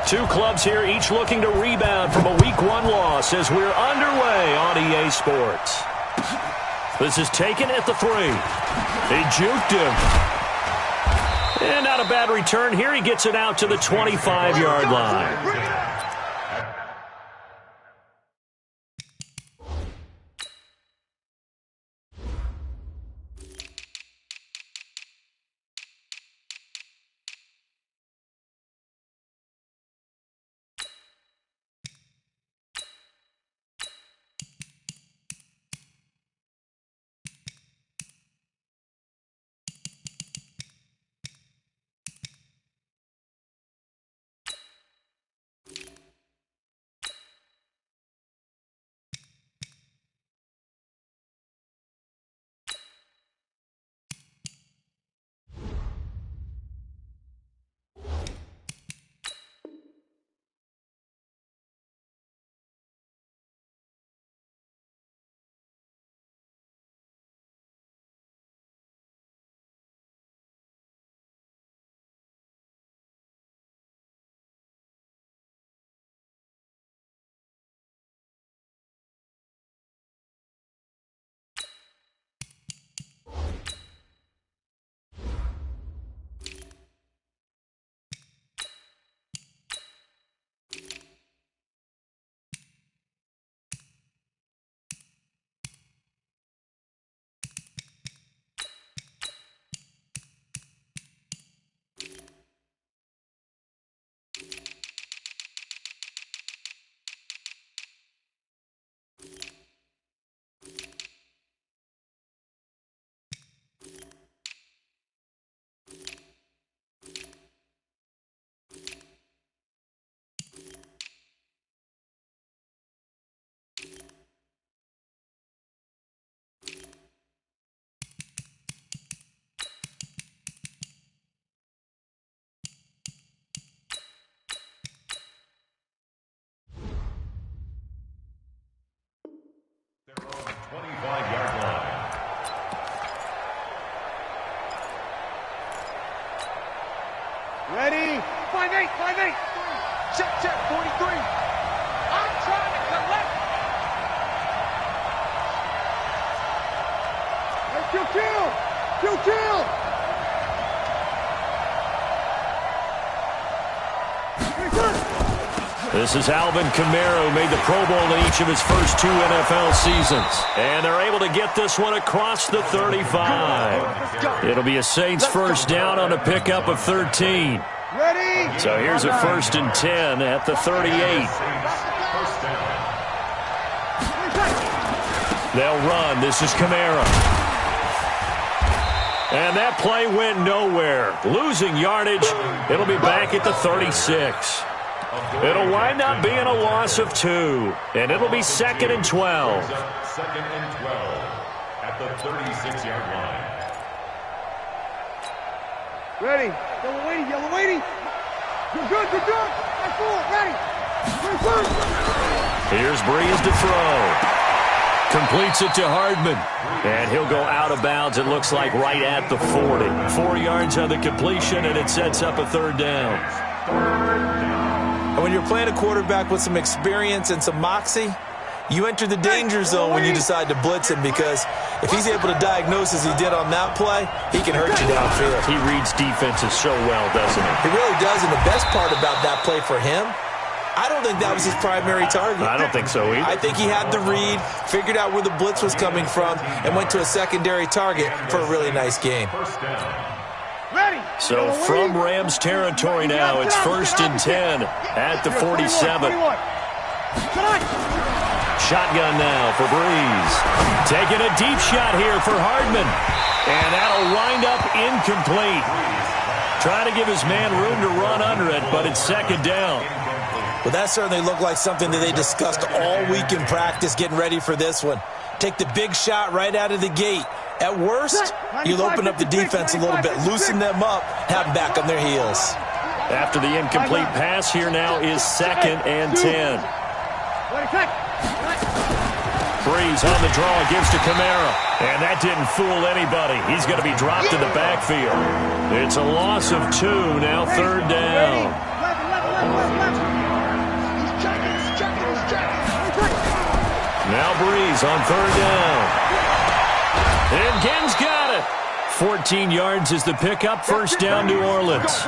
Two clubs here, each looking to rebound from a Week 1 loss as we're underway on EA Sports. This is taken at the 3. He juked him. And not a bad return here. He gets it out to the 25-yard line. Ready? 5-8, 5-8. Check, 43. I'm trying to collect. Hey, kill. This is Alvin Kamara, who made the Pro Bowl in each of his first 2 NFL seasons. And they're able to get this one across the 35. It'll be a Saints first down on a pickup of 13. Ready? So here's a 1st and 10 at the 38. They'll run. This is Kamara. And that play went nowhere. Losing yardage. It'll be back at the 36. It'll wind up being a loss of 2. And it'll be 2nd and 12. 2nd and 12 at the 36-yard line. Ready. Yellow waiting. Good. That's 4. Ready. Here's Breeze to throw. Completes it to Hardman. And he'll go out of bounds, it looks like, right at the 40. 4 yards on the completion, and it sets up a 3rd down. And when you're playing a quarterback with some experience and some moxie, you enter the danger zone when you decide to blitz him, because if he's able to diagnose as he did on that play, he can hurt you downfield. He reads defenses so well, doesn't he? He really does, and the best part about that play for him, I don't think that was his primary target. I don't think so either. I think he had the read, figured out where the blitz was coming from, and went to a secondary target for a really nice game. So from Rams territory now, it's 1st and 10 at the 47. Shotgun now for Breeze. Taking a deep shot here for Hardman. And that'll wind up incomplete. Trying to give his man room to run under it, but it's 2nd down. Well, that certainly looked like something that they discussed all week in practice, getting ready for this one. Take the big shot right out of the gate. At worst, you'll open up the defense a little bit, loosen them up, have them back on their heels. After the incomplete pass, here now is 2nd and 10. Breeze on the draw, gives to Kamara. And that didn't fool anybody. He's going to be dropped in the backfield. It's a loss of 2, now 3rd down. Now Breeze on third down. And Ginn's got it. 14 yards is the pickup. First down, New Orleans.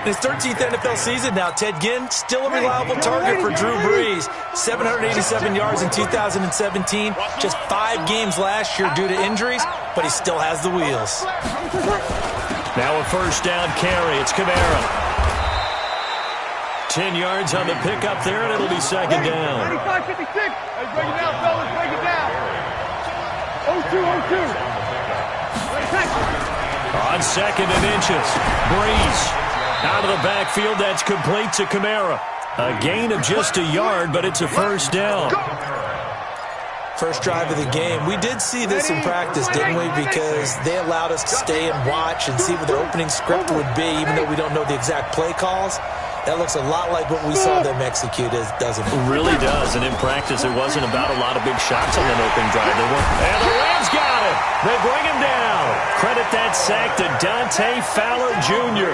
His 13th NFL season now, Ted Ginn, still a reliable target for Drew Brees. 787 yards in 2017, just 5 games last year due to injuries, but he still has the wheels. Now a first down carry. It's Kamara. 10 yards on the pickup there, and it'll be second down. 95-56. Hey, break it down, fellas. Break it down. 0-2, 0-2. On second and inches. Breeze out of the backfield. That's complete to Kamara. A gain of just a yard, but it's a first down. First drive of the game. We did see this in practice, didn't we? Because they allowed us to stay and watch and see what their opening script would be, even though we don't know the exact play calls. That looks a lot like what we saw them execute, doesn't it? It really does. And in practice, it wasn't about a lot of big shots on that opening drive. They weren't. And the Rams got it. They bring him down. Credit that sack to Dante Fowler Jr.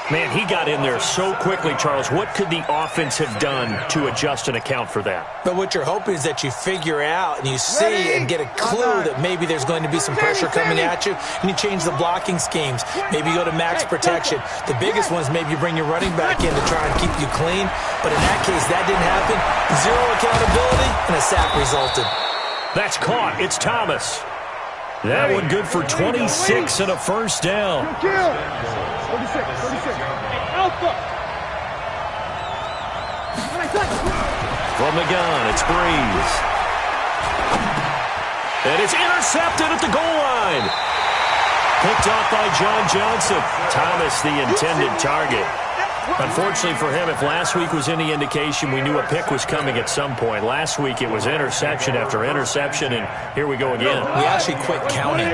Man, he got in there so quickly, Charles. What could the offense have done to adjust and account for that? But what you're hoping is that you figure out and you see and get a clue that maybe there's going to be some pressure coming at you, and you change the blocking schemes. Maybe you go to max protection. The biggest one is maybe you bring your running back in to try and keep you clean. But in that case, that didn't happen. Zero accountability, and a sack resulted. That's caught. It's Thomas. That one good for 26 and a first down. 36. Alpha. From the gun, it's Breeze. And it's intercepted at the goal line. Picked off by John Johnson. Thomas, the intended target. Unfortunately for him, if last week was any indication, we knew a pick was coming at some point. Last week it was interception after interception, and here we go again. We actually quit counting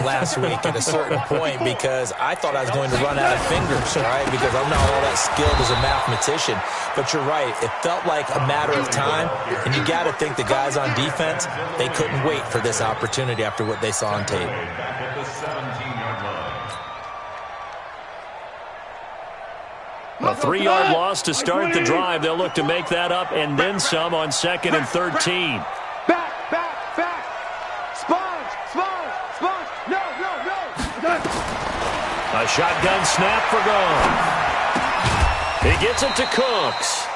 last week at a certain point because I thought I was going to run out of fingers, all right, because I'm not all that skilled as a mathematician. But you're right. It felt like a matter of time, and you got to think the guys on defense, they couldn't wait for this opportunity after what they saw on tape. A 3-yard loss to start the drive. They'll look to make that up and then some on second and 13. Back. Sponge. No. A shotgun snap for Goff. He gets it to Cooks.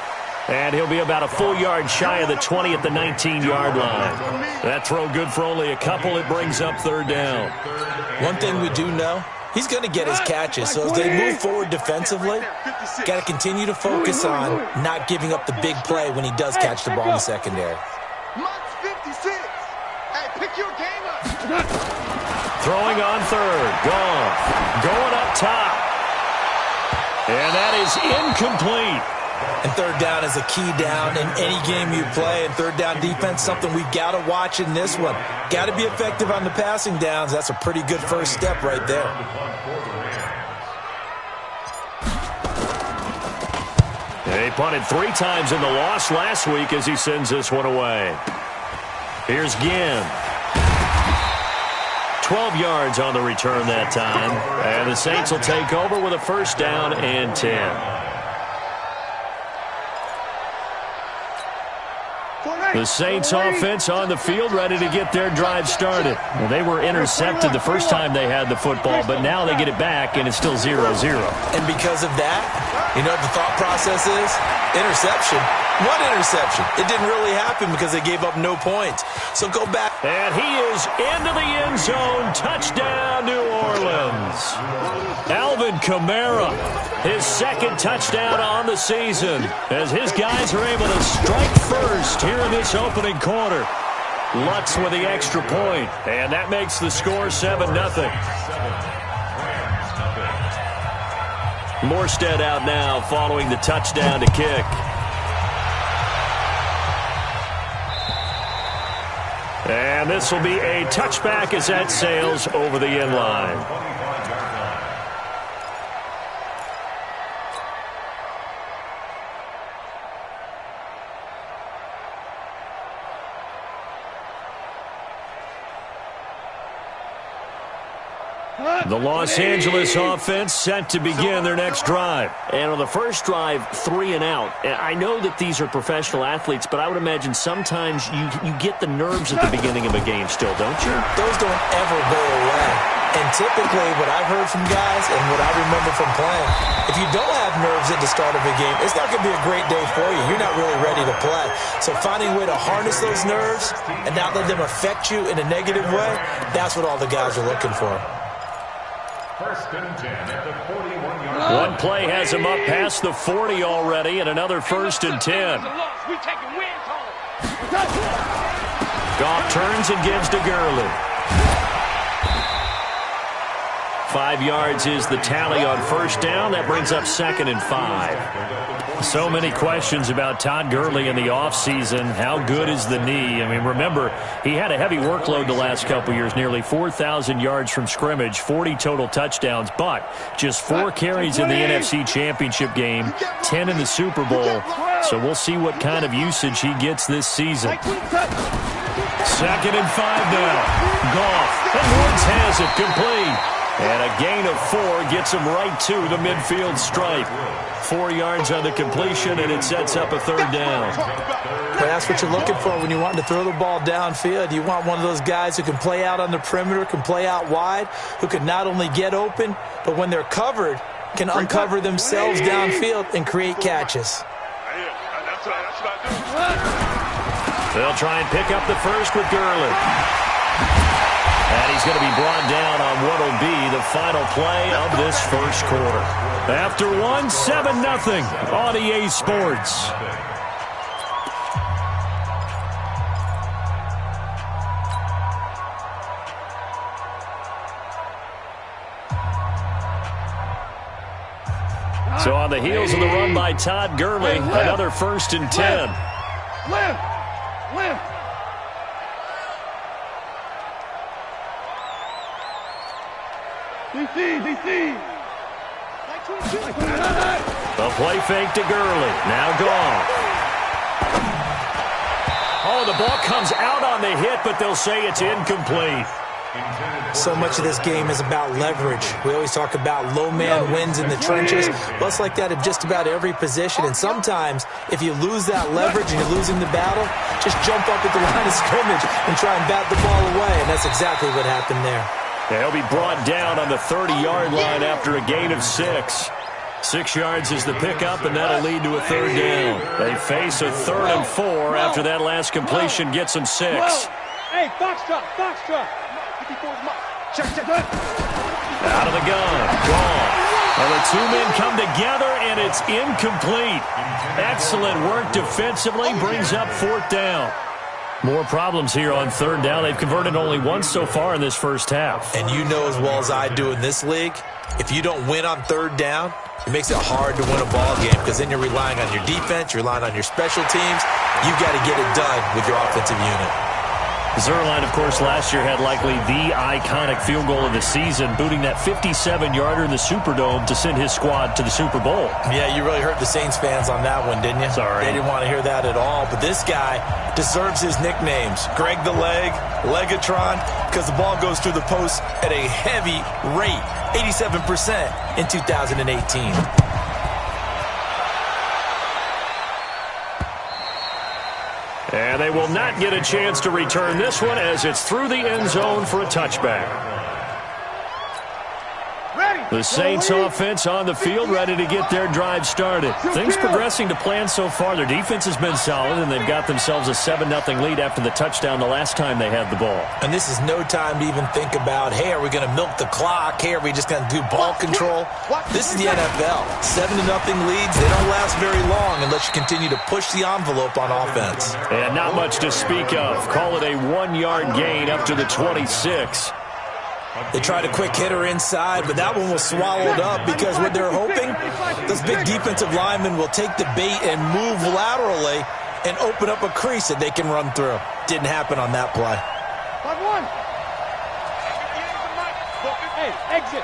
And he'll be about a full yard shy of the 20 at the 19-yard line. That throw good for only a couple. It brings up third down. One thing we do know, he's going to get his catches. So as they move forward defensively, got to continue to focus on not giving up the big play when he does catch the ball in the secondary. Month 56. Hey, pick your game up. Throwing on third. Goff going up top. And that is incomplete. And third down is a key down in any game you play. And third down defense, something we've got to watch in this one. Got to be effective on the passing downs. That's a pretty good first step right there. He punted 3 times in the loss last week as he sends this one away. Here's Ginn. 12 yards on the return that time. And the Saints will take over with a first down and 10. The Saints offense on the field ready to get their drive started. Well, they were intercepted the first time they had the football, but now they get it back, and it's still 0-0. And because of that, you know what the thought process is? Interception. What interception? It didn't really happen because they gave up no points. So go back. And he is into the end zone. Touchdown, New Orleans. Alvin Kamara, his second touchdown on the season, as his guys are able to strike first here in this opening quarter. Lutz with the extra point, and that makes the score 7-0. Morstead out now following the touchdown to kick. And this will be a touchback as that sails over the end line. The Los Angeles offense set to begin their next drive. And on the first drive, 3 and out. I know that these are professional athletes, but I would imagine sometimes you get the nerves at the beginning of a game still, don't you? Those don't ever go away. And typically what I've heard from guys and what I remember from playing, if you don't have nerves at the start of a game, it's not going to be a great day for you. You're not really ready to play. So finding a way to harness those nerves and not let them affect you in a negative way, that's what all the guys are looking for. First and 10 at the 41-yard line. One play has him up past the 40 already, and another first and 10. Goff turns and gives to Gurley. 5 yards is the tally on first down. That brings up 2nd and 5. So many questions about Todd Gurley in the offseason. How good is the knee? I mean, remember, he had a heavy workload the last couple years, nearly 4,000 yards from scrimmage, 40 total touchdowns, but just 4 carries in the NFC Championship game, 10 in the Super Bowl. So we'll see what kind of usage he gets this season. 2nd and 5 now. Goff, and Woods has it complete. And a gain of 4 gets him right to the midfield stripe. 4 yards on the completion, and it sets up a 3rd down. Well, that's what you're looking for when you want to throw the ball downfield. You want one of those guys who can play out on the perimeter, can play out wide, who can not only get open, but when they're covered, can uncover themselves downfield and create catches. They'll try and pick up the first with Gurley. And he's going to be brought down on what will be the final play of this first quarter. After one, 7-0 on EA Sports. So on the heels of the run by Todd Gurley, another 1st and 10. Left. DC. The play fake to Gurley. Now Goff. Oh, the ball comes out on the hit, but they'll say it's incomplete. So much of this game is about leverage. We always talk about low man wins in the trenches. Well, it's like that at just about every position. And sometimes, if you lose that leverage and you're losing the battle, just jump up at the line of scrimmage and try and bat the ball away. And that's exactly what happened there. He'll be brought down on the 30-yard line after a gain of 6. 6 yards is the pickup, and that'll lead to a 3rd down. They face a 3rd and 4 after that last completion gets them 6. Hey, foxtrot. Check. Out of the gun. Gone. Well, the 2 men come together, and it's incomplete. Excellent work defensively. Brings up 4th down. More problems here on 3rd down. They've converted only once so far in this first half. And you know as well as I do in this league, if you don't win on 3rd down, it makes it hard to win a ball game because then you're relying on your defense, you're relying on your special teams. You've got to get it done with your offensive unit. Zerline, of course, last year had likely the iconic field goal of the season, booting that 57-yarder in the Superdome to send his squad to the Super Bowl. Yeah, you really hurt the Saints fans on that one, didn't you? Sorry. They didn't want to hear that at all. But this guy deserves his nicknames. Greg the Leg, Legatron, because the ball goes through the post at a heavy rate, 87% in 2018. And they will not get a chance to return this one as it's through the end zone for a touchback. The Saints offense on the field ready to get their drive started. Things progressing to plan so far. Their defense has been solid, and they've got themselves a 7-0 lead after the touchdown the last time they had the ball. And this is no time to even think about, hey, are we going to milk the clock? Hey, are we just going to do ball control? This is the NFL. 7-0 leads, they don't last very long unless you continue to push the envelope on offense. And not much to speak of. Call it a 1-yard gain up to the 26. They tried a quick hitter inside, but that one was swallowed up because what they're hoping, those big defensive linemen will take the bait and move laterally and open up a crease that they can run through. Didn't happen on that play. 5-1. Hey, exit.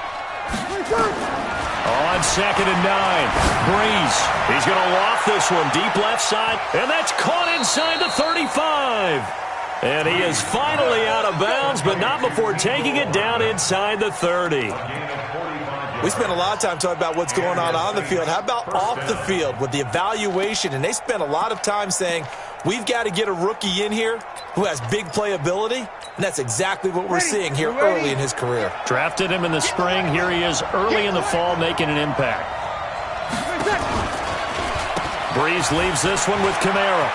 On 2nd and 9, Breeze. He's going to loft this one deep left side, and that's caught inside the 35. And he is finally out of bounds, but not before taking it down inside the 30. We spent a lot of time talking about what's going on the field. How about off the field with the evaluation? And they spent a lot of time saying, we've got to get a rookie in here who has big playability. And that's exactly what we're seeing here early in his career. Drafted him in the spring. Here he is early in the fall making an impact. Breeze leaves this one with Kamara.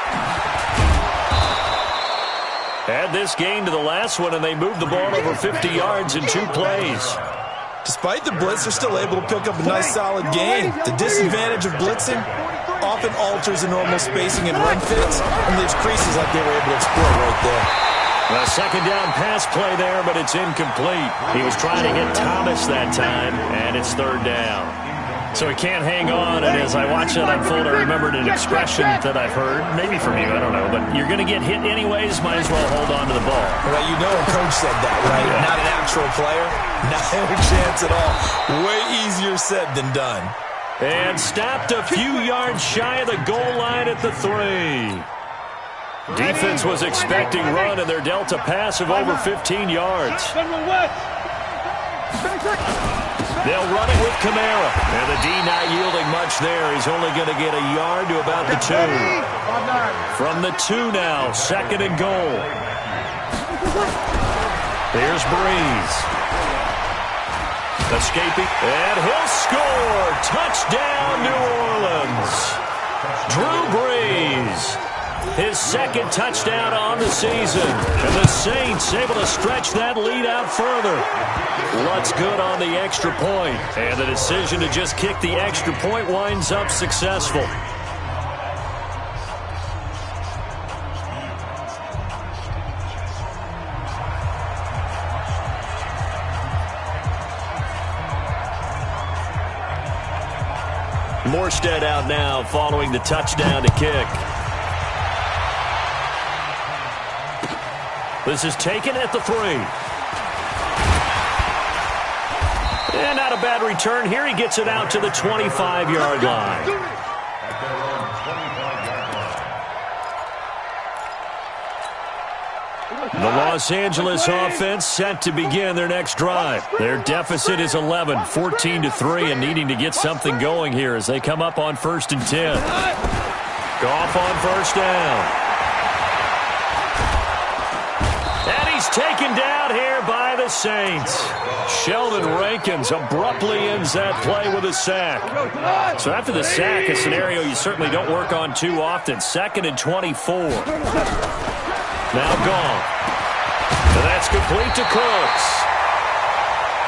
Add this gain to the last one, and they moved the ball over 50 yards in 2 plays. Despite the blitz, they're still able to pick up a nice solid gain. The disadvantage of blitzing often alters the normal spacing and run fits and leaves creases like they were able to exploit right there. A second down pass play there, but it's incomplete. He was trying to hit Thomas that time, and it's 3rd down. So he can't hang on, and as I watch that unfold, I remembered an expression that I've heard, maybe from you, I don't know, but you're going to get hit anyways, might as well hold on to the ball. Well, you know a coach said that, right? Yeah. Not an actual player, not a chance at all. Way easier said than done. And stopped a few yards shy of the goal line at the 3. Defense was expecting run, and they're dealt a pass of over 15 yards. They'll run it with Kamara. And the D not yielding much there. He's only going to get a yard to about the 2. From the 2 now, 2nd and goal. Here's Breeze. Escaping, and he'll score. Touchdown, New Orleans. Drew Brees. His 2nd touchdown on the season. And the Saints able to stretch that lead out further. What's good on the extra point? And the decision to just kick the extra point winds up successful. Morstead out now following the touchdown to kick. This is taken at the 3. And not a bad return. Here he gets it out to the 25-yard line. The Los Angeles offense set to begin their next drive. Their deficit is 11, 14-3, and needing to get something going here as they come up on 1st and 10. Goff on 1st down. Taken down here by the Saints. Sheldon Rankins abruptly ends that play with a sack. So after the sack, a scenario you certainly don't work on too often. 2nd and 24. Now Goff. And that's complete to Cooks.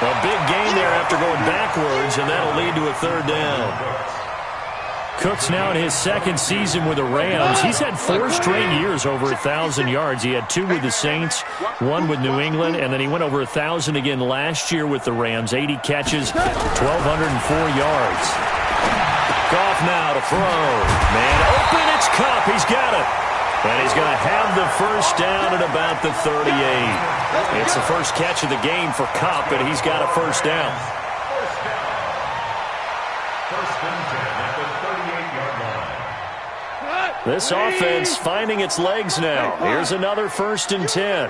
A big gain there after going backwards, and that'll lead to a 3rd down. Cooks now in his 2nd season with the Rams. He's had 4 straight years over 1,000 yards. He had 2 with the Saints, 1 with New England, and then he went over 1,000 again last year with the Rams. 80 catches, 1,204 yards. Goff now to throw. Man open, it's Kupp. He's got it. And he's going to have the 1st down at about the 38. It's the first catch of the game for Kupp, and he's got a 1st down. This offense finding its legs now. Here's another 1st and 10.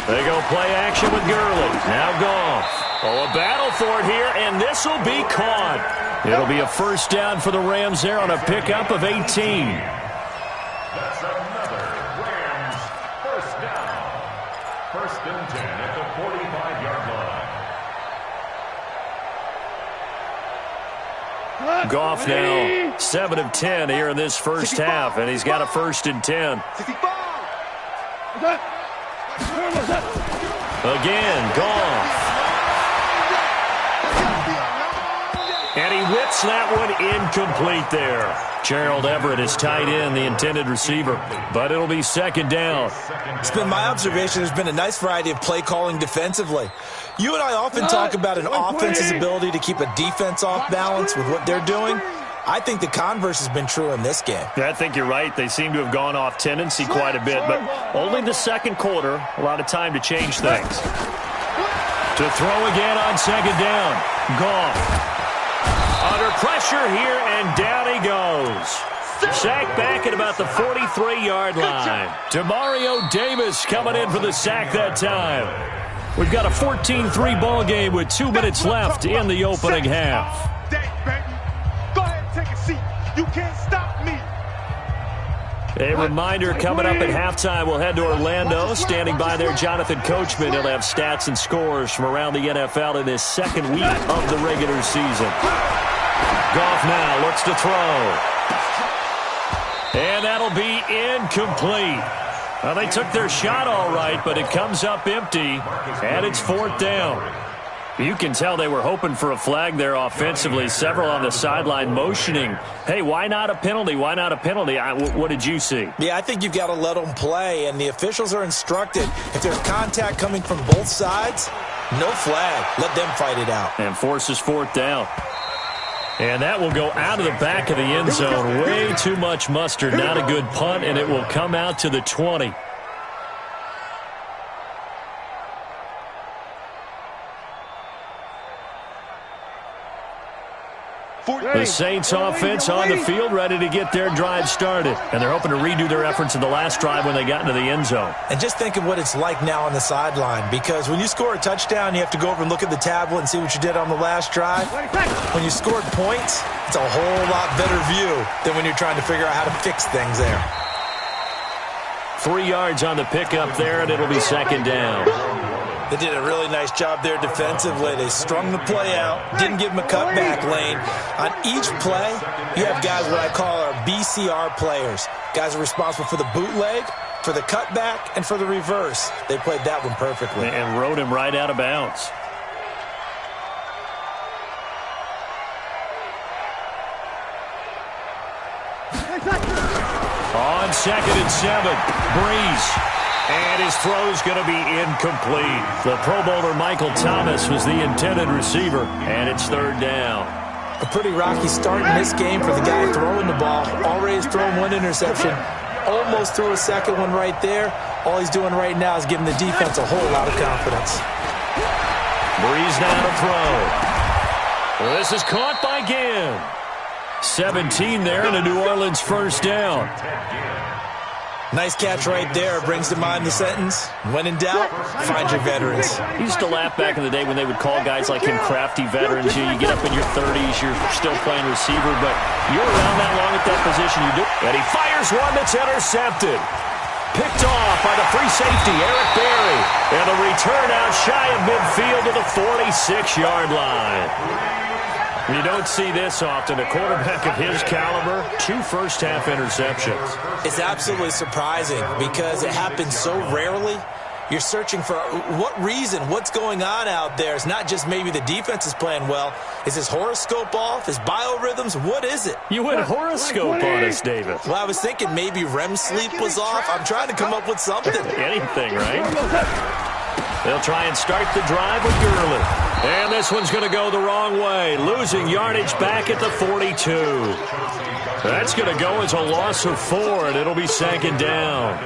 They go play action with Gurley. Now Goff. Oh, a battle for it here, and this will be caught. It'll be a 1st down for the Rams there on a pickup of 18. That's another Rams 1st down. 1st and 10 at the 45-yard line. Goff now 7 of 10 here in this first half, and he's got a 1st and 10. Again, Goff. And he whips that one incomplete there. Gerald Everett is tight end, the intended receiver, but it'll be 2nd down. It's been my observation there's been a nice variety of play calling defensively. You and I often talk about an offense's ability to keep a defense off balance with what they're doing. I think the converse has been true in this game. Yeah, I think you're right. They seem to have gone off tendency quite a bit, but only the 2nd quarter, a lot of time to change things. To throw again on 2nd down. Goff. Under pressure here, and down he goes. Sack back at about the 43-yard line. Demario Davis coming in for the sack that time. We've got a 14-3 ball game with 2 minutes left in the opening half. Go ahead and take a seat. You can't stop me. A reminder coming up at halftime, we'll head to Orlando. Standing by there, Jonathan Coachman. He'll have stats and scores from around the NFL in this second week of the regular season. Goff now looks to throw. And that'll be incomplete. Well, they took their shot all right, but it comes up empty, and it's 4th down. You can tell they were hoping for a flag there offensively. Several on the sideline motioning, hey, why not a penalty? Why not a penalty? What did you see? Yeah, I think you've got to let them play, and the officials are instructed. If there's contact coming from both sides, no flag. Let them fight it out. And forces 4th down. And that will go out of the back of the end zone. Way too much mustard. Not a good punt, and it will come out to the 20. The Saints offense on the field, ready to get their drive started. And they're hoping to redo their efforts in the last drive when they got into the end zone. And just think of what it's like now on the sideline, because when you score a touchdown, you have to go over and look at the tablet and see what you did on the last drive. When you scored points, it's a whole lot better view than when you're trying to figure out how to fix things there. 3 yards on the pickup there, and it'll be 2nd down. They did a really nice job there defensively. They strung the play out, didn't give them a cutback lane. On each play, you have guys what I call our BCR players. Guys are responsible for the bootleg, for the cutback, and for the reverse. They played that one perfectly. And rode him right out of bounds. On 2nd and 7, Breeze. And his throw's going to be incomplete. The Pro Bowler Michael Thomas was the intended receiver, and it's 3rd down. A pretty rocky start in this game for the guy throwing the ball. Already has thrown 1 interception. Almost threw a 2nd one right there. All he's doing right now is giving the defense a whole lot of confidence. Breeze now to throw. This is caught by Ginn. 17 there, and a New Orleans 1st down. Nice catch right there. Brings to mind the sentence, when in doubt, find your veterans. He used to laugh back in the day when they would call guys like him crafty veterans. You get up in your 30s, you're still playing receiver, but you're around that long at that position. You do. And he fires one that's intercepted. Picked off by the free safety, Eric Berry. And the return out shy of midfield to the 46-yard line. You don't see this often. A quarterback of his caliber, 2 first-half interceptions. It's absolutely surprising because it happens so rarely. You're searching for what reason, what's going on out there. It's not just maybe the defense is playing well. Is his horoscope off? His biorhythms? What is it? You went horoscope on us, David. Well, I was thinking maybe REM sleep was off. I'm trying to come up with something. Anything, right? They'll try and start the drive with Gurley. And this one's going to go the wrong way. Losing yardage back at the 42. That's going to go as a loss of 4, and it'll be 2nd down.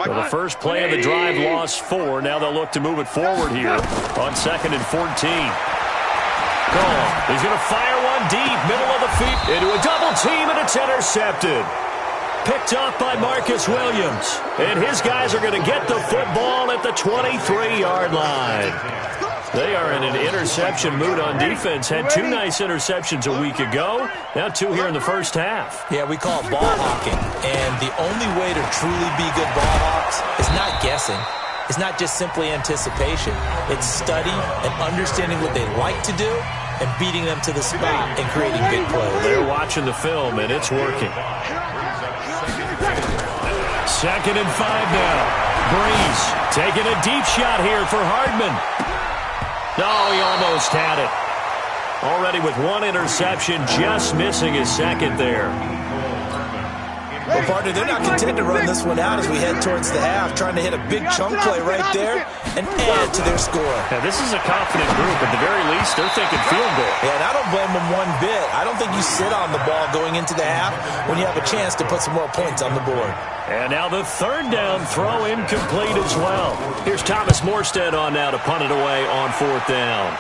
So the first play of the drive lost 4. Now they'll look to move it forward here on 2nd and 14. Goff. He's going to fire one deep, middle of the field, into a double team, and it's intercepted. Picked off by Marcus Williams. And his guys are going to get the football at the 23-yard line. They are in an interception mood on defense. Had 2 nice interceptions a week ago. Now 2 here in the first half. Yeah, we call it ball hawking. And the only way to truly be good ball hawks is not guessing. It's not just simply anticipation. It's study and understanding what they like to do and beating them to the spot and creating big plays. They're watching the film, and it's working. 2nd and 5 now. Breeze taking a deep shot here for Hardman. Oh, he almost had it. Already with 1 interception, just missing his 2nd there. Well, partner, they're not content to run this one out as we head towards the half, trying to hit a big chunk play right there and add to their score. Now, this is a confident group. At the very least, they're thinking field goal. Yeah, and I don't blame them one bit. I don't think you sit on the ball going into the half when you have a chance to put some more points on the board. And now the 3rd down throw incomplete as well. Here's Thomas Morstead on now to punt it away on 4th down.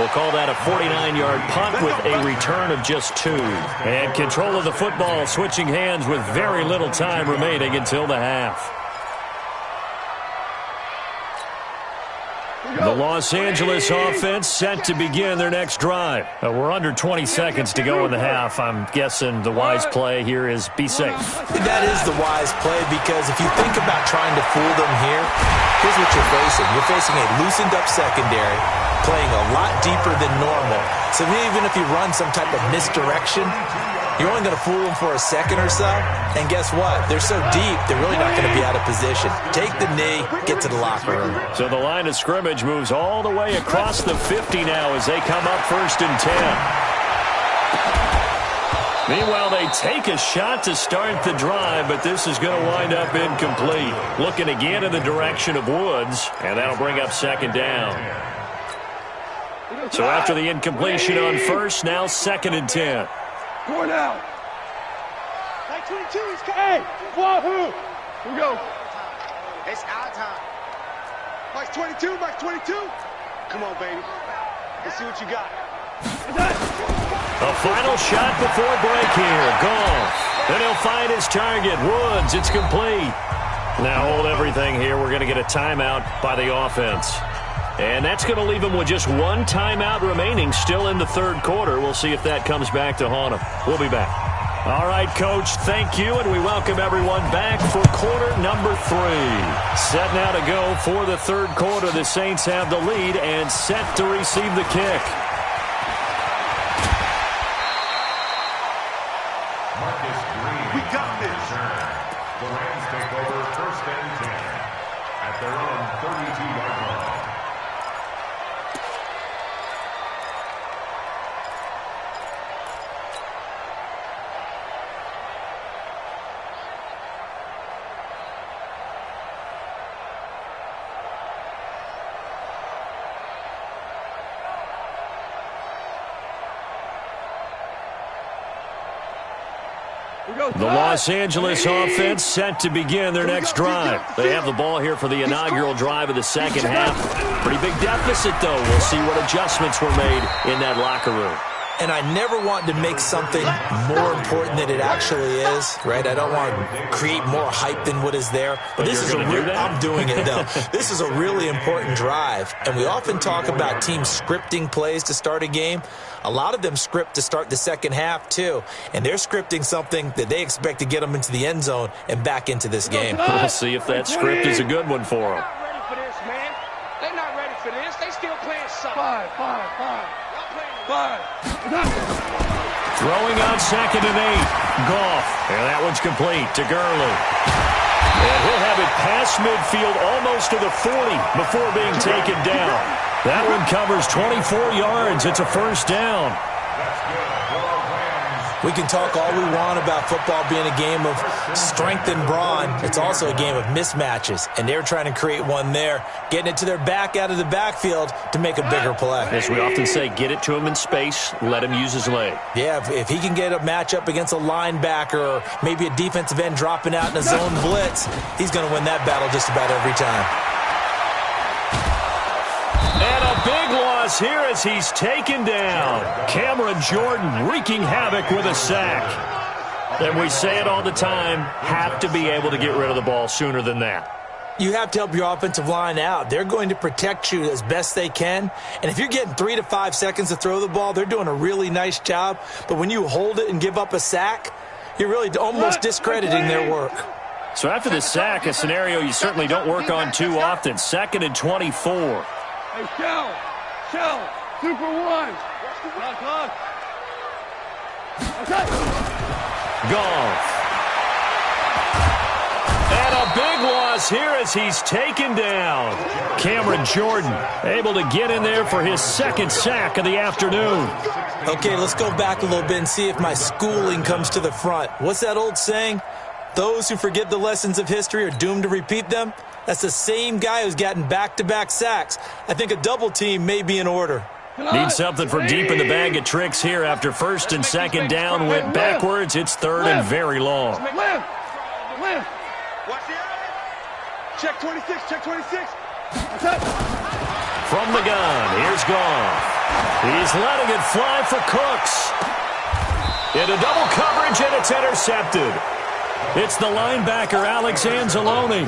We'll call that a 49-yard punt with a return of just 2. And control of the football switching hands with very little time remaining until the half. The Los Angeles offense set to begin their next drive. We're under 20 seconds to go in the half. I'm guessing the wise play here is be safe. That is the wise play, because if you think about trying to fool them here, here's what you're facing. You're facing a loosened up secondary, playing a lot deeper than normal. So even if you run some type of misdirection, you're only going to fool them for a second or so. And guess what? They're so deep, they're really not going to be out of position. Take the knee, get to the locker room. So the line of scrimmage moves all the way across the 50 now as they come up 1st and 10. Meanwhile, they take a shot to start the drive, but this is going to wind up incomplete. Looking again in the direction of Woods, and that'll bring up 2nd down. So after the incompletion on 1st, now 2nd and 10. Going out. 22, he's hey, wahoo. Here we go. It's our time. Mike's 22, Mike's 22. Come on, baby. Let's see what you got. A final shot before break here. Goff. Then he'll find his target. Woods, it's complete. Now hold everything here. We're going to get a timeout by the offense. And that's going to leave him with just 1 timeout remaining still in the 3rd quarter. We'll see if that comes back to haunt him. We'll be back. All right, Coach, thank you, and we welcome everyone back for quarter number 3. Set now to go for the 3rd quarter. The Saints have the lead and set to receive the kick. We got this. The Rams take over 1st and 10 at their own 32-yard line. The Los Angeles offense set to begin their next drive. They have the ball here for the inaugural drive of the 2nd half. Pretty big deficit, though. We'll see what adjustments were made in that locker room. And I never want to make something more important than it actually is, right? I don't want to create more hype than what is there. But this is I'm doing it, though. This is a really important drive. And we often talk about teams scripting plays to start a game. A lot of them script to start the 2nd half, too. And they're scripting something that they expect to get them into the end zone and back into this game. We'll see if that script is a good one for them. They're not ready for this, man. They're not ready for this. They still playing something. 5. Throwing on 2nd and 8. Goff. And that one's complete to Gurley. And he'll have it past midfield almost to the 40 before being taken down. That one covers 24 yards. It's a 1st down. We can talk all we want about football being a game of strength and brawn. It's also a game of mismatches, and they're trying to create one there, getting it to their back out of the backfield to make a bigger play. As we often say, get it to him in space, let him use his leg. Yeah, if he can get a matchup against a linebacker or maybe a defensive end dropping out in a zone blitz, he's going to win that battle just about every time. And a big loss here as he's taken down. Cameron Jordan wreaking havoc with a sack. And we say it all the time, have to be able to get rid of the ball sooner than that. You have to help your offensive line out. They're going to protect you as best they can. And if you're getting 3 to 5 seconds to throw the ball, they're doing a really nice job. But when you hold it and give up a sack, you're really almost discrediting their work. So after the sack, a scenario you certainly don't work on too often. 2nd and 24. Hey, Shell, Super 1. Clock. Okay. Goff. And a big loss here as he's taken down. Cameron Jordan able to get in there for his 2nd sack of the afternoon. Okay, let's go back a little bit and see if my schooling comes to the front. What's that old saying? Those who forget the lessons of history are doomed to repeat them. That's the same guy who's gotten back-to-back sacks. I think a double team may be in order. Need something from deep in the bag of tricks here after 1st and 2nd down went backwards. It's 3rd and very long. Watch the eye. Check 26. From the gun, here's Goff. He's letting it fly for Cooks. Into double coverage, and it's intercepted. It's the linebacker, Alex Anzalone.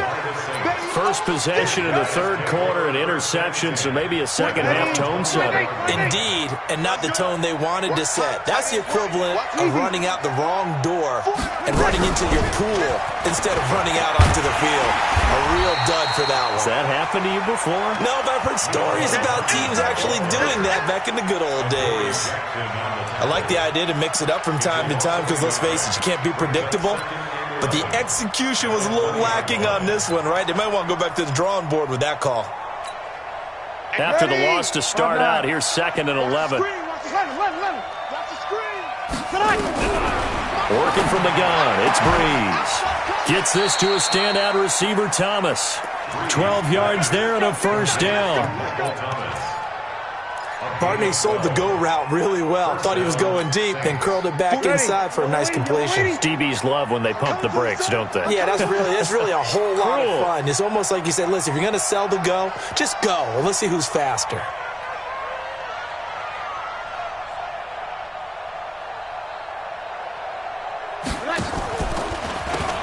First possession in the third quarter, an interception, so maybe a second-half tone setter. Indeed, and not the tone they wanted to set. That's the equivalent of running out the wrong door and running into your pool instead of running out onto the field. A real dud for that one. Has that happened to you before? No, but I've heard stories about teams actually doing that back in the good old days. I like the idea to mix it up from time to time because, let's face it, you can't be predictable. But the execution was a little lacking on this one, right? They might want to go back to the drawing board with that call. After the loss to start out, here's 2nd and 11. Working from the gun, it's Breeze. Gets this to a standout receiver, Thomas. 12 yards there and a first down. Barney sold the go route really well. Thought he was going deep, then curled it back inside for a nice completion. DBs love when they pump the brakes, don't they? Yeah, that's really a whole lot of fun. It's almost like you said, listen, if you're going to sell the go, just go. And let's see who's faster.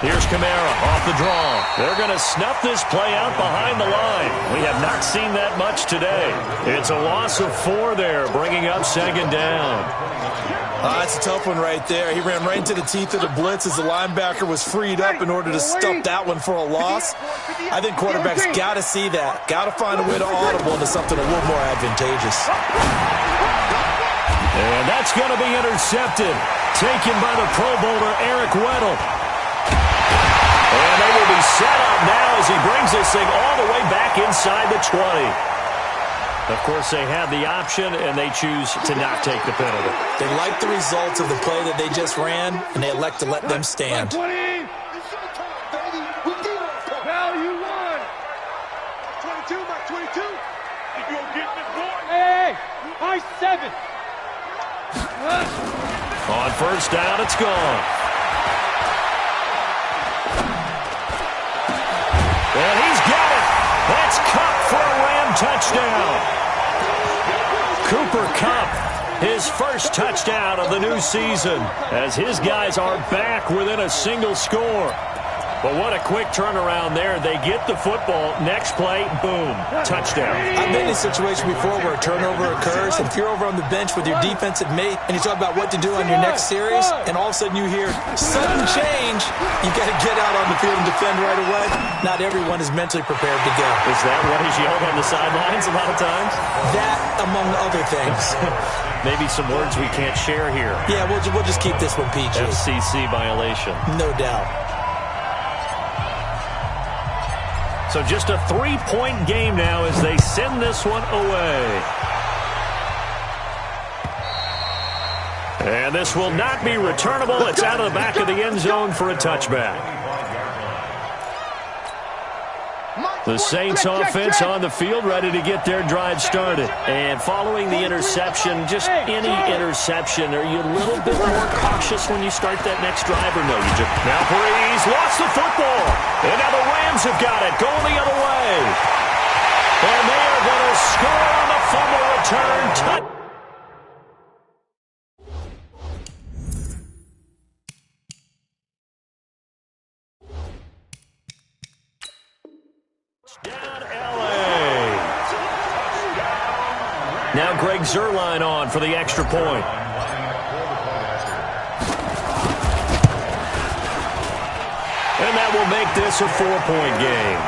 Here's Kamara off the draw. They're going to snuff this play out behind the line. We have not seen that much today. It's a loss of 4 there, bringing up 2nd down. That's a tough one right there. He ran right into the teeth of the blitz as the linebacker was freed up in order to stuff that one for a loss. I think quarterbacks got to see that. Got to find a way to audible into something a little more advantageous. And that's going to be intercepted. Taken by the Pro Bowler, Eric Weddle. And they will be set up now as he brings this thing all the way back inside the 20. Of course, they have the option, and they choose to not take the penalty. They like the results of the play that they just ran, and they elect to let them stand. Value 1. 22, Mike 22. You gonna get this boy? Hey, high 7. On first down, it's gone. And he's got it. That's Kupp for a Ram touchdown. Cooper Kupp, his first touchdown of the new season, as his guys are back within a single score. But what a quick turnaround there. They get the football. Next play, boom, touchdown. I've been in a situation before where a turnover occurs, and if you're over on the bench with your defensive mate and you talk about what to do on your next series, and all of a sudden you hear sudden change, you got to get out on the field and defend right away. Not everyone is mentally prepared to go. Is that what is yelled on the sidelines a lot of times? That, among other things. Maybe some words we can't share here. Yeah, we'll just keep this one PG. FCC violation. No doubt. So just a 3-point game now as they send this one away. And this will not be returnable. It's out of the back of the end zone for a touchback. The Saints offense on the field, ready to get their drive started. And following the interception, just any interception, are you a little bit more cautious when you start that next drive, or no? You just now Breeze lost the football. And now the Rams have got it, going the other way. And they are going to score on the fumble return. Down L.A. Now Greg Zuerlein on for the extra point. And that will make this a 4-point game.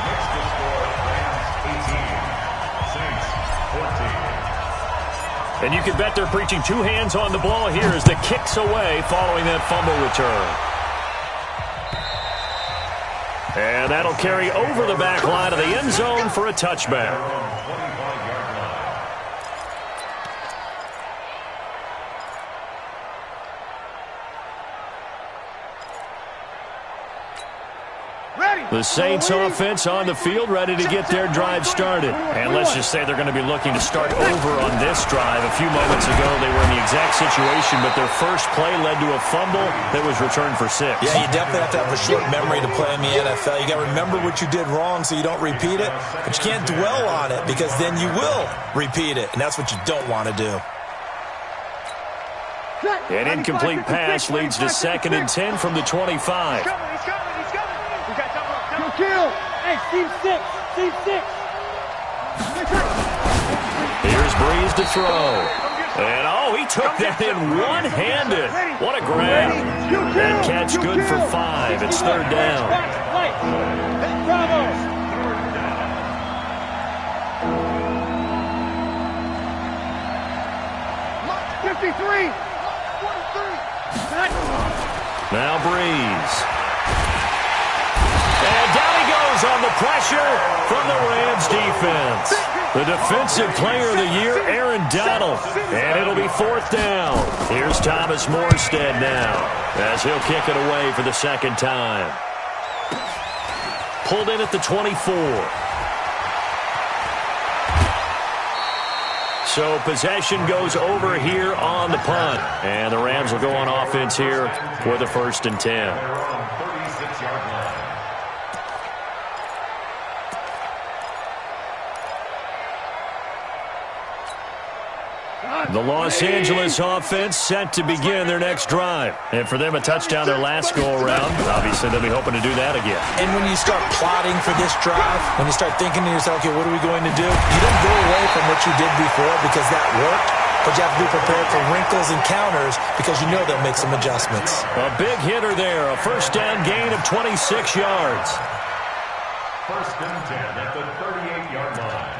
Next to score, Rams 18, Saints 14. And you can bet they're preaching 2 hands on the ball here as the kick's away following that fumble return. And that'll carry over the back line of the end zone for a touchback. Ready. The Saints offense on the field, ready to get their drive started. And let's just say they're going to be looking to start over on this drive. A few moments ago, they were in the exact situation, but their first play led to a fumble that was returned for 6. Yeah, you definitely have to have a short memory to play in the NFL. You got to remember what you did wrong so you don't repeat it, but you can't dwell on it because then you will repeat it, and that's what you don't want to do. An incomplete pass leads to 2nd and 10 from the 25. He's coming. Kill. Hey, Steve 6. Steve 6. Here's Breeze to throw. And, oh, he took that in one-handed. What a grab. That catch good for 5. It's 3rd down. Bravo. 53. Now Breeze. And down he goes on the pressure from the Rams defense. The Defensive Player of the Year, Aaron Donald. And it'll be 4th down. Here's Thomas Morstead now as he'll kick it away for the 2nd time. Pulled in at the 24. So possession goes over here on the punt. And the Rams will go on offense here for the 1st and 10. The Los Angeles offense set to begin their next drive. And for them, a touchdown their last go-around. Obviously, they'll be hoping to do that again. And when you start plotting for this drive, when you start thinking to yourself, okay, what are we going to do? You don't go away from what you did before because that worked, but you have to be prepared for wrinkles and counters because you know they'll make some adjustmts. A big hitter there, a 1st down gain of 26 yards. 1st and 10 at the 38-yard line.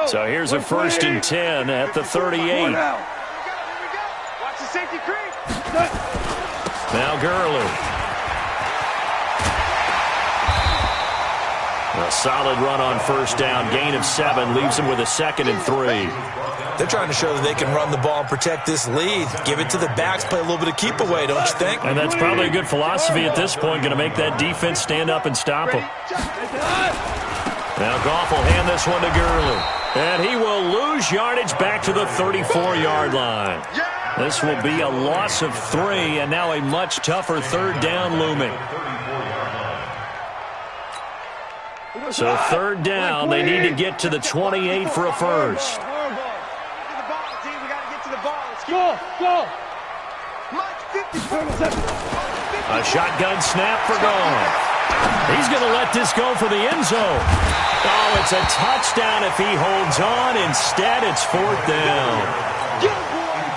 So here's a 1st and 10 at the 38. Watch the safety creep. Now Gurley. A solid run on 1st down. Gain of 7 leaves him with a 2nd and 3. They're trying to show that they can run the ball and protect this lead. Give it to the backs, play a little bit of keep away, don't you think? And that's probably a good philosophy at this point. Going to make that defense stand up and stop them. Now Goff will hand this one to Gurley. And he will lose yardage back to the 34-yard line. This will be a loss of 3, and now a much tougher 3rd down looming. So 3rd down, they need to get to the 28 for a first. A shotgun snap for Goff. He's going to let this go for the end zone. Oh, it's a touchdown if he holds on. Instead, it's 4th down.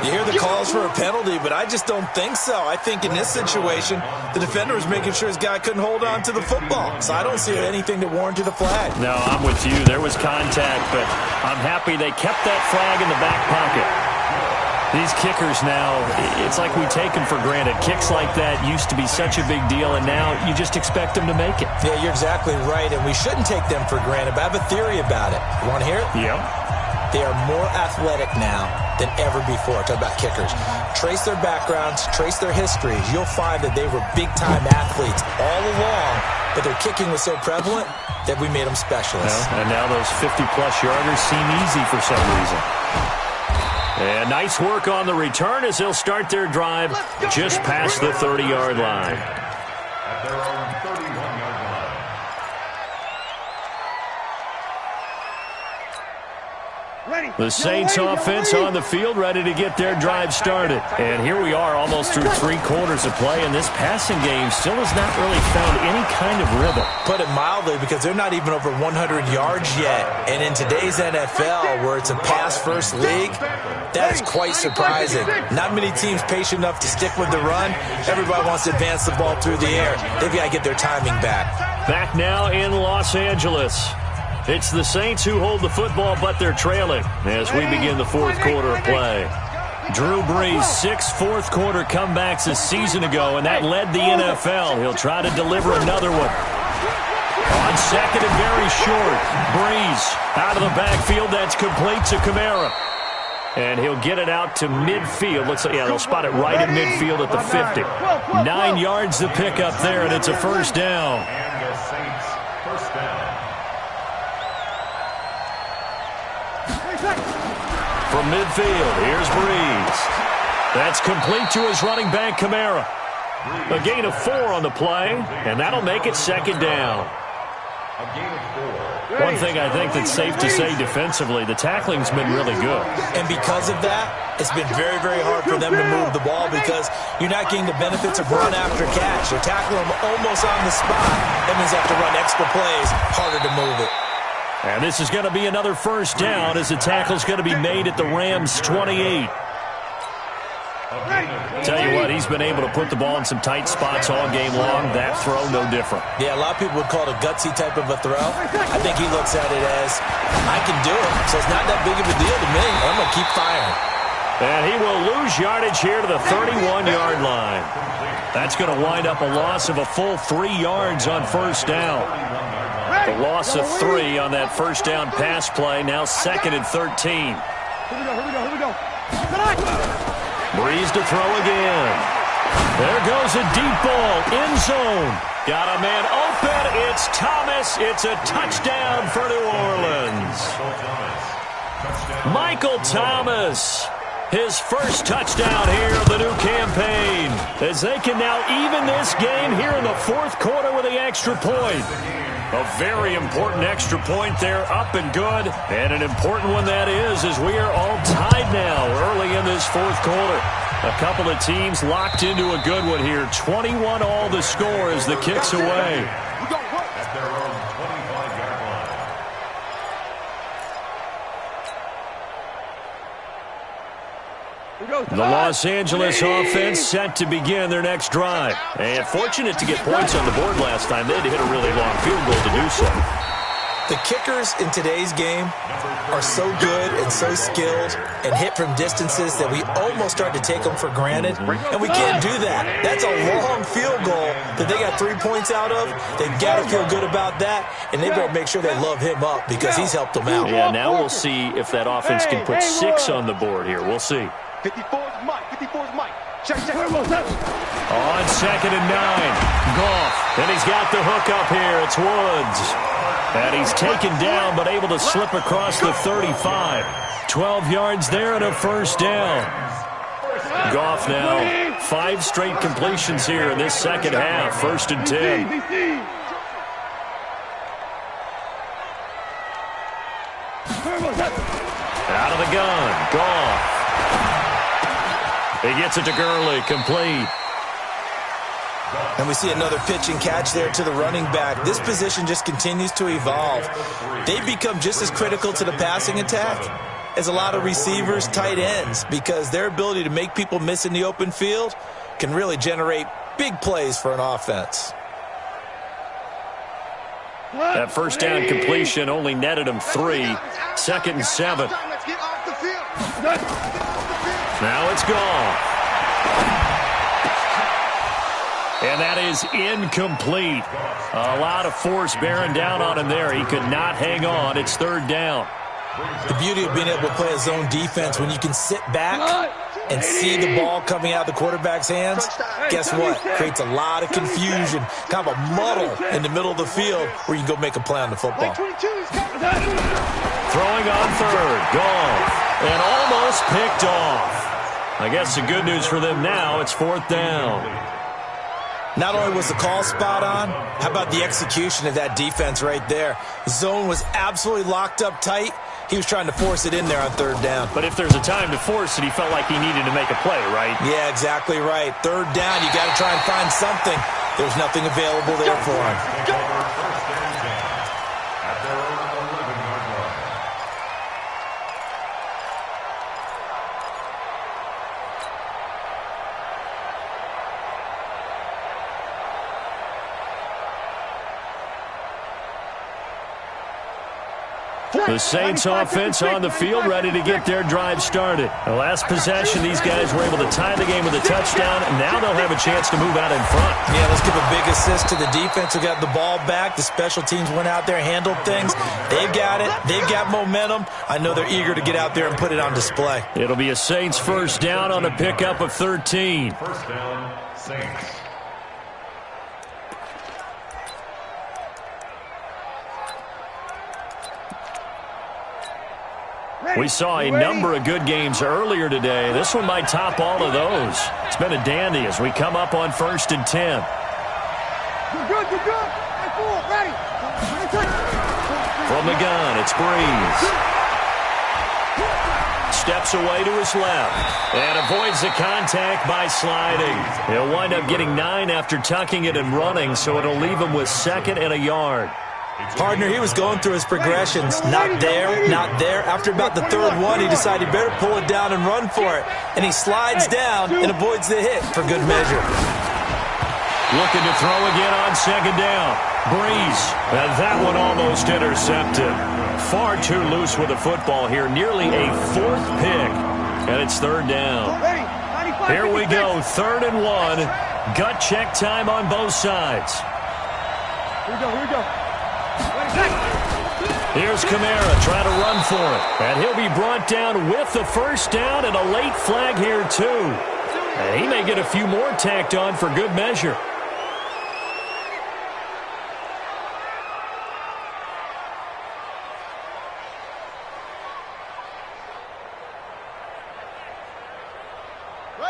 You hear the calls for a penalty, but I just don't think so. I think in this situation, the defender was making sure his guy couldn't hold on to the football. So I don't see anything that warranted a flag. No, I'm with you. There was contact, but I'm happy they kept that flag in the back pocket. These kickers now, it's like we take them for granted. Kicks like that used to be such a big deal, and now you just expect them to make it. Yeah, you're exactly right, and we shouldn't take them for granted, but I have a theory about it. You want to hear it? Yep. They are more athletic now than ever before. Talk about kickers. Trace their backgrounds, trace their histories. You'll find that they were big-time athletes all along, but their kicking was so prevalent that we made them specialists. And now those 50-plus yarders seem easy for some reason. And nice work on the return as they'll start their drive just past the 30-yard line. At their own 31-yard line. The Saints offense on the field ready to get their drive started. And here we are almost through 3 quarters of play, and this passing game still has not really found any kind of rhythm. Put it mildly, because they're not even over 100 yards yet. And in today's NFL, where it's a pass-first league, that is quite surprising. Not many teams patient enough to stick with the run. Everybody wants to advance the ball through the air. They've got to get their timing back. Back now in Los Angeles. It's the Saints who hold the football, but they're trailing as we begin the 4th quarter of play. Drew Brees, 6 fourth-quarter comebacks a season ago, and that led the NFL. He'll try to deliver another one. On second and very short. Breeze out of the backfield. That's complete to Kamara. And he'll get it out to midfield. Looks like, yeah, they'll spot it right in midfield at the 50. 9 yards to pick up there, and it's a first down. And the Saints first down. From midfield, here's Breeze. That's complete to his running back, Kamara. A gain of 4 on the play, and that'll make it second down. A gain of 4. One thing I think that's safe to say defensively, the tackling's been really good. And because of that, it's been very, very hard for them to move the ball because you're not getting the benefits of run after catch. You're tackling them almost on the spot. That means they have to run extra plays, harder to move it. And this is going to be another first down as the tackle's going to be made at the Rams' 28. Tell you what, he's been able to put the ball in some tight spots all game long. That throw, no different. Yeah, a lot of people would call it a gutsy type of a throw. I think he looks at it as, I can do it, so it's not that big of a deal to me. I'm going to keep firing. And he will lose yardage here to the 31-yard line. That's going to wind up a loss of a full 3 yards on first down. The loss of 3 on that first down pass play, now second and 13. Here we go. Breeze to throw again. There goes a deep ball, end zone. Got a man open. It's Thomas. It's a touchdown for New Orleans. Michael Thomas, his first touchdown here of the new campaign, as they can now even this game here in the fourth quarter with the extra point. A very important extra point there, up and good. And an important one that is, as we are all tied now early in this fourth quarter. A couple of teams locked into a good one here. 21 all the score as the kick's away. At their own 25-yard line. The Los Angeles offense set to begin their next drive. And fortunate to get points on the board last time. They had to hit a really long field goal to do so. The kickers in today's game are so good and so skilled and hit from distances that we almost start to take them for granted, and we can't do that. That's a long field goal that they got 3 points out of. They've got to feel good about that, and they better make sure they love him up because he's helped them out. Yeah, now we'll see if that offense can put 6 on the board here. We'll see. 54's Mike. Check. On second and 9, Goff, and he's got the hook up here. It's Woods. And he's taken down, but able to slip across the 35. 12 yards there and a first down. Goff now, 5 straight completions here in this second half. First and 10. Out of the gun, Goff. He gets it to Gurley, complete. And we see another pitch and catch there to the running back. This position just continues to evolve. They've become just as critical to the passing attack as a lot of receivers, tight ends, because their ability to make people miss in the open field can really generate big plays for an offense. That first down completion only netted him 3. Second and 7. Now it's gone. And that is incomplete. A lot of force bearing down on him there. He could not hang on. It's third down. The beauty of being able to play a zone defense, when you can sit back and see the ball coming out of the quarterback's hands, guess what? Creates a lot of confusion, kind of a muddle in the middle of the field where you can go make a play on the football. Throwing on third, gone, and almost picked off. I guess the good news for them now, it's fourth down. Not only was the call spot on, how about the execution of that defense right there? Zone was absolutely locked up tight. He was trying to force it in there on third down. But if there's a time to force it, he felt like he needed to make a play, right? Yeah, exactly right. Third down, you got to try and find something. There's nothing available there for him. At their own 11-yard line. The Saints offense on the field, ready to get their drive started. The last possession, these guys were able to tie the game with a touchdown, and now they'll have a chance to move out in front. Yeah, let's give a big assist to the defense who got the ball back. The special teams went out there, handled things. They've got it. They've got momentum. I know they're eager to get out there and put it on display. It'll be a Saints first down on a pickup of 13. First down, Saints. We saw a number of good games earlier today. This one might top all of those. It's been a dandy as we come up on 1st and 10. You're good, you're good. Ready. From the gun, it's Breeze. Steps away to his left and avoids the contact by sliding. He'll wind up getting 9 after tucking it and running, so it'll leave him with 2nd and a yard. Partner, he was going through his progressions. Not there, not there. After about the 3rd one, he decided he better pull it down and run for it. And he slides down and avoids the hit for good measure. Looking to throw again on 2nd down. Breeze. And that one almost intercepted. Far too loose with the football here. Nearly a 4th pick. And it's 3rd down. Here we go. 3rd and 1. Gut check time on both sides. Here we go. Here's Kamara trying to run for it. And he'll be brought down with the first down and a late flag here, too. And he may get a few more tacked on for good measure.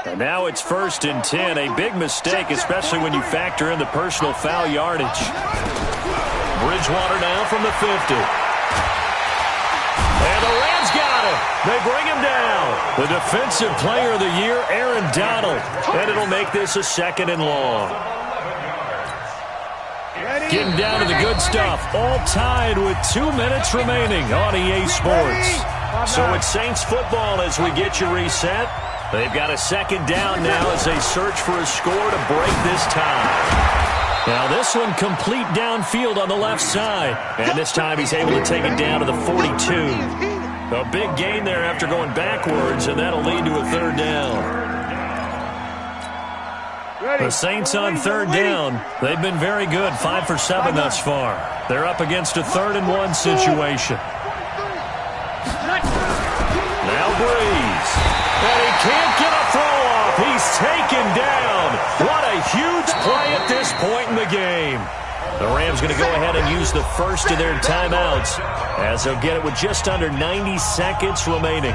And now it's 1st and 10. A big mistake, especially when you factor in the personal foul yardage. Bridgewater now from the 50. And the Rams got him. They bring him down. The Defensive Player of the Year, Aaron Donald. And it'll make this a 2nd and long. Getting down to the good stuff. All tied with 2 minutes remaining on EA Sports. So it's Saints football as we get you reset. They've got a 2nd down now as they search for a score to break this tie. Now this one complete downfield on the left side. And this time he's able to take it down to the 42. A big gain there after going backwards, and that'll lead to a 3rd down. The Saints on 3rd down. They've been very good, 5 for 7 thus far. They're up against a 3rd and 1 situation. Now Breeze. And he can't get a throw off. He's taken down. What a huge play at this point in the game. The Rams going to go ahead and use the first of their timeouts as they'll get it with just under 90 seconds remaining.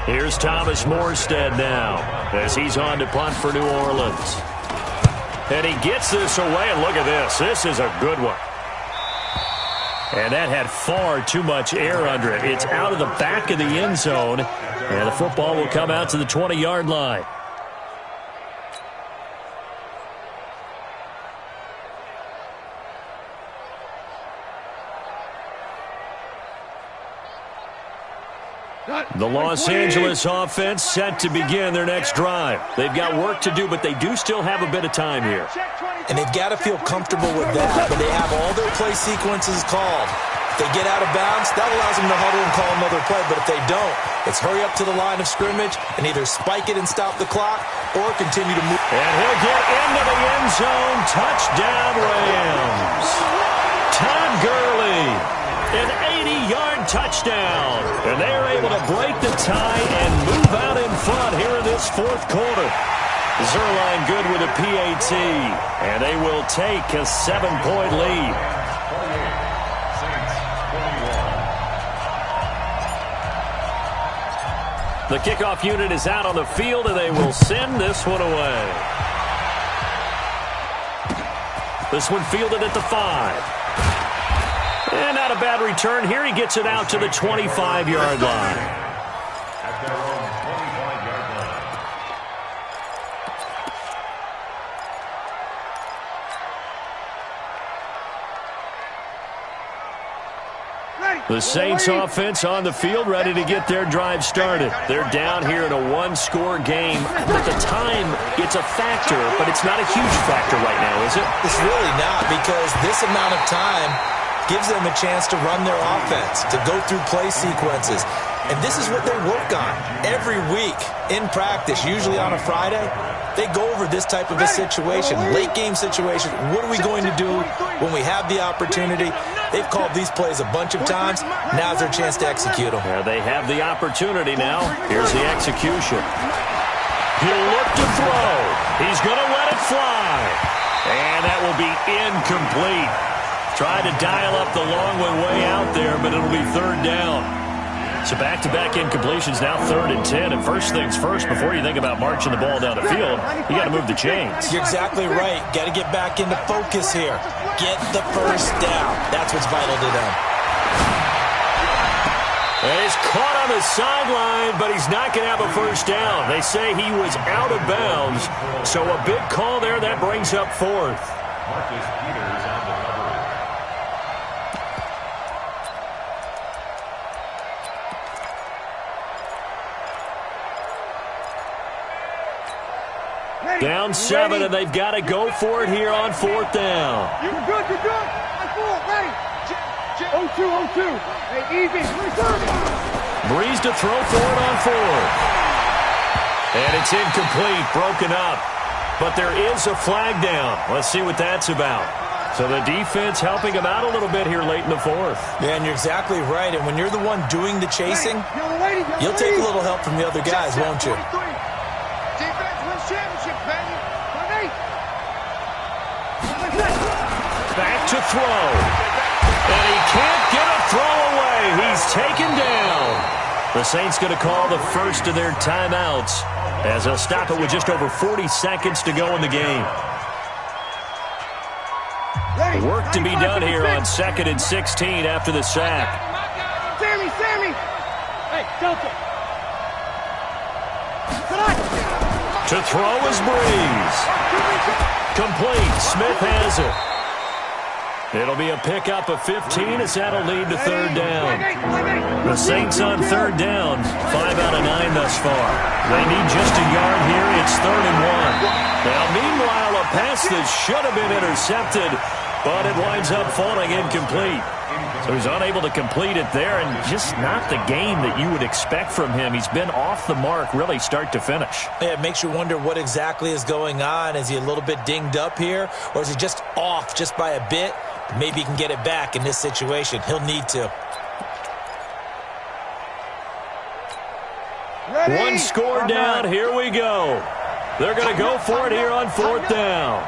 Here's Thomas Morstead now as he's on to punt for New Orleans. And he gets this away, and look at this. This is a good one. And that had far too much air under it. It's out of the back of the end zone, and the football will come out to the 20-yard line. The Los Angeles offense set to begin their next drive. They've got work to do, but they do still have a bit of time here. And they've got to feel comfortable with that, but they have all their play sequences called. If they get out of bounds, that allows them to huddle and call another play, but if they don't, it's hurry up to the line of scrimmage and either spike it and stop the clock or continue to move. And he'll get into the end zone. Touchdown, Rams. Todd Gurley. An 80-yard touchdown. And they are able to break the tie and move out in front here in this 4th quarter. Zerline good with a PAT. And they will take a 7-point lead. The kickoff unit is out on the field, and they will send this one away. This one fielded at the 5. And not a bad return here. He gets it out to the 25-yard line. At their own 25-yard line. The Saints offense on the field ready to get their drive started. They're down here in a 1-score game. At the time, it's a factor, but it's not a huge factor right now, is it? It's really not, because this amount of time, gives them a chance to run their offense, to go through play sequences. And this is what they work on every week in practice, usually on a Friday. They go over this type of a situation, late game situation. What are we going to do when we have the opportunity? They've called these plays a bunch of times. Now's their chance to execute them. Yeah, they have the opportunity now. Here's the execution. He'll look to throw. He's going to let it fly. And that will be incomplete. Tried to dial up the long way out there, but it'll be third down. So back-to-back incompletions, now 3rd and 10. And first things first, before you think about marching the ball down the field, you got to move the chains. You're exactly right. Got to get back into focus here. Get the first down. That's what's vital to them. And he's caught on the sideline, but he's not going to have a first down. They say he was out of bounds. So a big call there. That brings up 4th. Marcus Peters on the coverage. Down 7, and they've got to go for it here on 4th down. You're good, you're good. On 4, ready. 0-2, 0-2. Hey, easy. Breeze to throw for it on 4th. And it's incomplete, broken up. But there is a flag down. Let's see what that's about. So the defense helping him out a little bit here late in the 4th. Yeah, and you're exactly right. And when you're the one doing the chasing, you'll take a little help from the other guys, won't you? Defense wins championship, baby. Back to throw. And he can't get a throw away. He's taken down. The Saints going to call the first of their timeouts as they'll stop it with just over 40 seconds to go in the game. Work to be done here on 2nd and 16 after the sack. Sammy. Hey, Delta. To throw is Breeze. Complete. Smith has it. It'll be a pickup of 15 as that'll lead to 3rd down. The Saints on 3rd down, 5 out of 9 thus far. They need just a yard here. It's 3rd and 1. Now, meanwhile, a pass that should have been intercepted, but it winds up falling incomplete. So he's unable to complete it there, and just not the game that you would expect from him. He's been off the mark, really, start to finish. Yeah, it makes you wonder what exactly is going on. Is he a little bit dinged up here, or is he just off just by a bit? Maybe he can get it back in this situation. He'll need to. One score down. Here we go. They're going to go for it here on 4th down.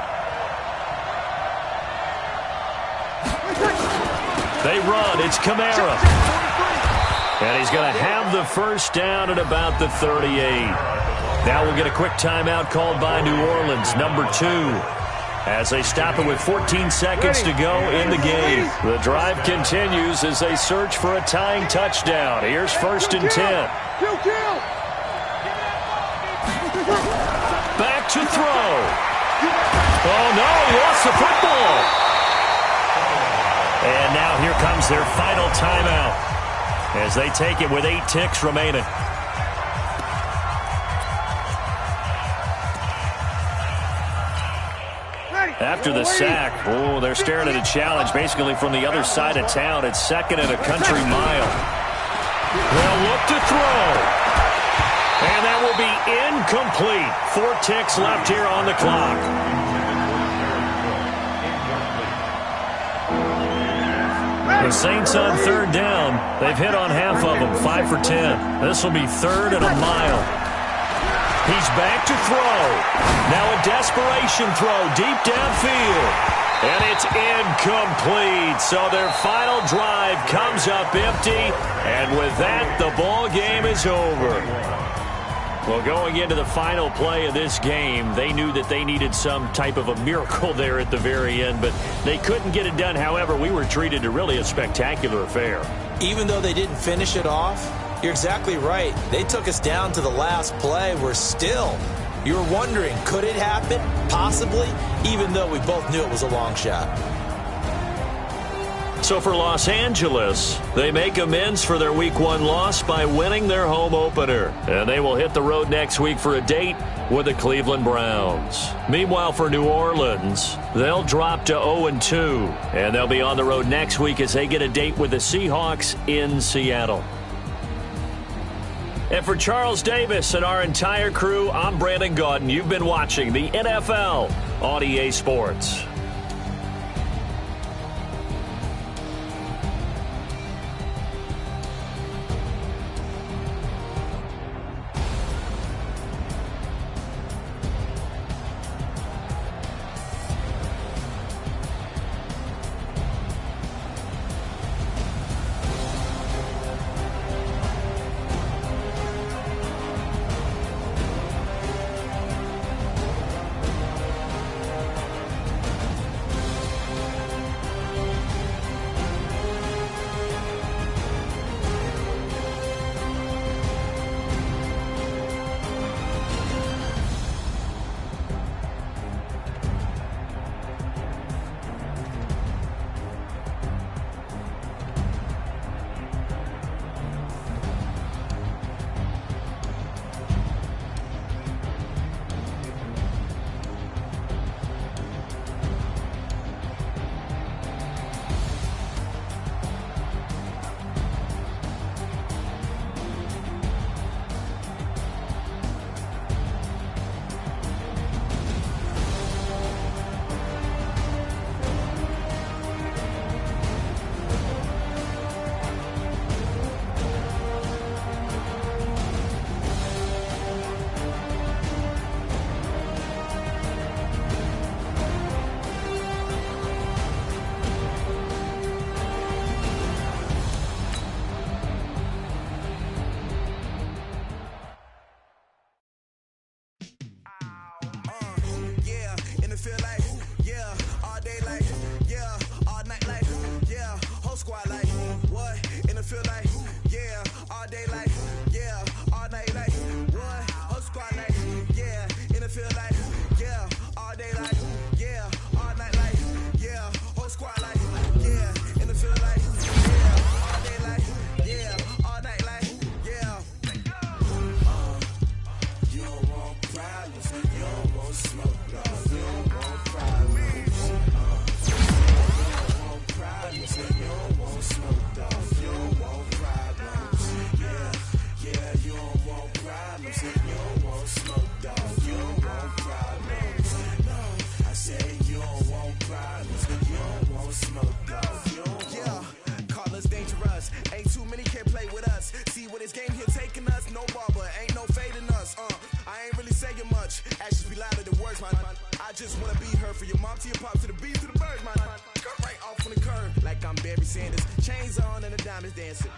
They run. It's Kamara. And he's going to have the first down at about the 38. Now we'll get a quick timeout called by New Orleans, number 2. As they stop it with 14 seconds to go in the game. The drive continues as they search for a tying touchdown. Here's 1st and 10. Back to throw. Oh, no, he lost the football. And now here comes their final timeout as they take it with 8 ticks remaining. After the sack, they're staring at a challenge basically from the other side of town. It's 2nd and a country mile. They'll look to throw. And that will be incomplete. 4 ticks left here on the clock. The Saints on 3rd down. They've hit on half of them, 5 for 10. This will be 3rd and a mile. He's back to throw. Now a desperation throw deep downfield. And it's incomplete. So their final drive comes up empty. And with that, the ball game is over. Well, going into the final play of this game, they knew that they needed some type of a miracle there at the very end, but they couldn't get it done. However, we were treated to really a spectacular affair. Even though they didn't finish it off, you're exactly right. They took us down to the last play. You were wondering, could it happen? Possibly, even though we both knew it was a long shot. So for Los Angeles, they make amends for their Week 1 loss by winning their home opener. And they will hit the road next week for a date with the Cleveland Browns. Meanwhile, for New Orleans, they'll drop to 0-2. And they'll be on the road next week as they get a date with the Seahawks in Seattle. And for Charles Davis and our entire crew, I'm Brandon Gaudin. You've been watching the NFL on EA Sports.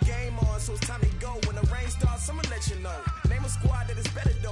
Game on, so it's time to go. When the rain starts, I'ma let you know. Name a squad that is better though.